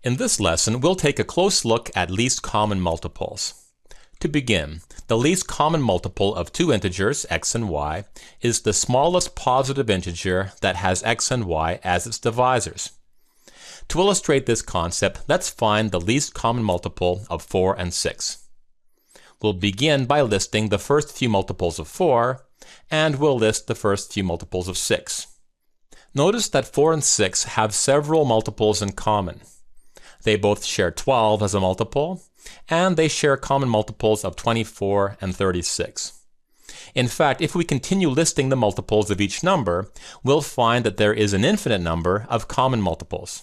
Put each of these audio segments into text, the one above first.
In this lesson, we'll take a close look at least common multiples. To begin, the least common multiple of two integers, x and y, is the smallest positive integer that has x and y as its divisors. To illustrate this concept, let's find the least common multiple of 4 and 6. We'll begin by listing the first few multiples of 4, and we'll list the first few multiples of 6. Notice that 4 and 6 have several multiples in common. They both share 12 as a multiple, and they share common multiples of 24 and 36. In fact, if we continue listing the multiples of each number, we'll find that there is an infinite number of common multiples.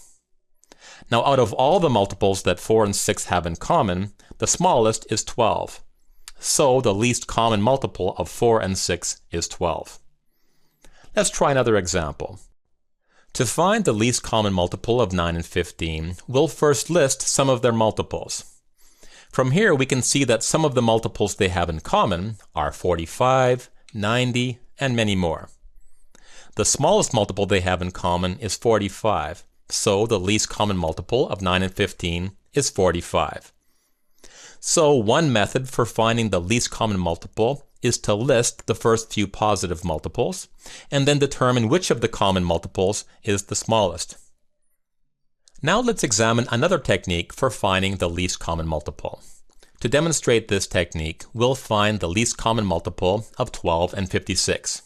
Now, out of all the multiples that 4 and 6 have in common, the smallest is 12. So the least common multiple of 4 and 6 is 12. Let's try another example. To find the least common multiple of 9 and 15, we'll first list some of their multiples. From here, we can see that some of the multiples they have in common are 45, 90, and many more. The smallest multiple they have in common is 45, so the least common multiple of 9 and 15 is 45. So one method for finding the least common multiple is to list the first few positive multiples, and then determine which of the common multiples is the smallest. Now let's examine another technique for finding the least common multiple. To demonstrate this technique, we'll find the least common multiple of 12 and 56.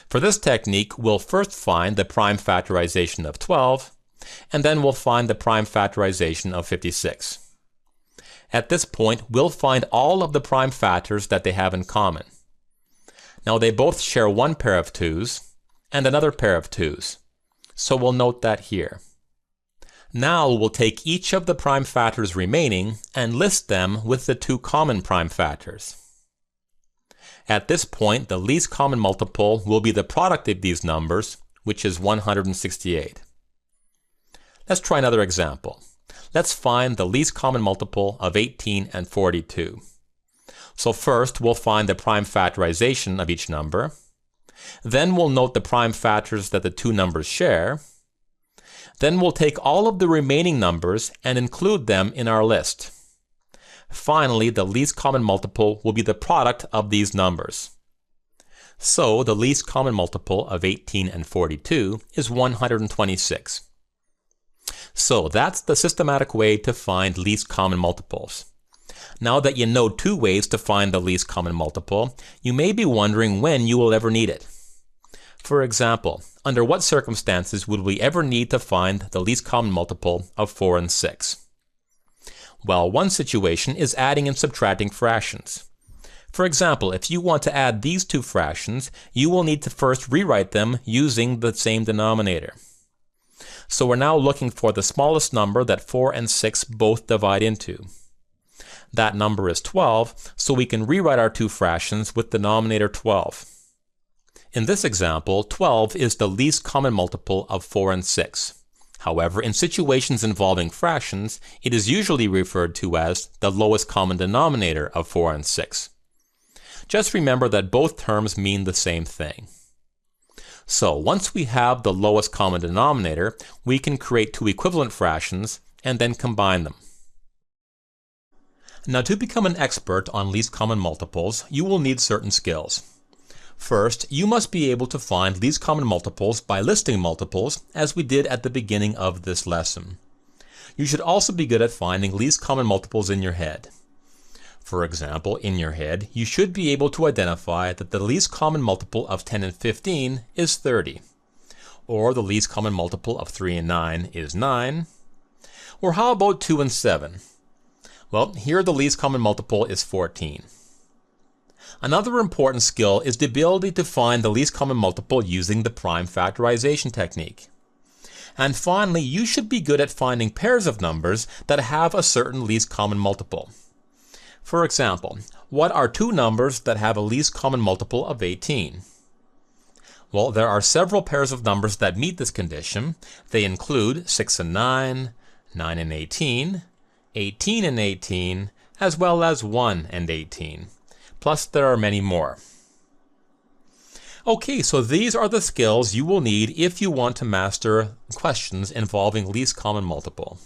For this technique, we'll first find the prime factorization of 12, and then we'll find the prime factorization of 56. At this point, we'll find all of the prime factors that they have in common. Now they both share one pair of 2's and another pair of 2's, so we'll note that here. Now we'll take each of the prime factors remaining and list them with the two common prime factors. At this point, the least common multiple will be the product of these numbers, which is 168. Let's try another example. Let's find the least common multiple of 18 and 42. So first, we'll find the prime factorization of each number. Then we'll note the prime factors that the two numbers share. Then we'll take all of the remaining numbers and include them in our list. Finally, the least common multiple will be the product of these numbers. So the least common multiple of 18 and 42 is 126. So that's the systematic way to find least common multiples. Now that you know two ways to find the least common multiple, you may be wondering when you will ever need it. For example, under what circumstances would we ever need to find the least common multiple of 4 and 6? Well, one situation is adding and subtracting fractions. For example, if you want to add these two fractions, you will need to first rewrite them using the same denominator. So we're now looking for the smallest number that 4 and 6 both divide into. That number is 12, so we can rewrite our two fractions with denominator 12. In this example, 12 is the least common multiple of 4 and 6. However, in situations involving fractions, it is usually referred to as the lowest common denominator of 4 and 6. Just remember that both terms mean the same thing. So once we have the lowest common denominator, we can create two equivalent fractions and then combine them. Now, to become an expert on least common multiples, you will need certain skills. First, you must be able to find least common multiples by listing multiples, as we did at the beginning of this lesson. You should also be good at finding least common multiples in your head. For example, in your head, you should be able to identify that the least common multiple of 10 and 15 is 30. Or the least common multiple of 3 and 9 is 9. Or how about 2 and 7? Well, here the least common multiple is 14. Another important skill is the ability to find the least common multiple using the prime factorization technique. And finally, you should be good at finding pairs of numbers that have a certain least common multiple. For example, what are two numbers that have a least common multiple of 18? Well, there are several pairs of numbers that meet this condition. They include 6 and 9, 9 and 18, 18 and 18, as well as 1 and 18. Plus, there are many more. Okay, so these are the skills you will need if you want to master questions involving least common multiple.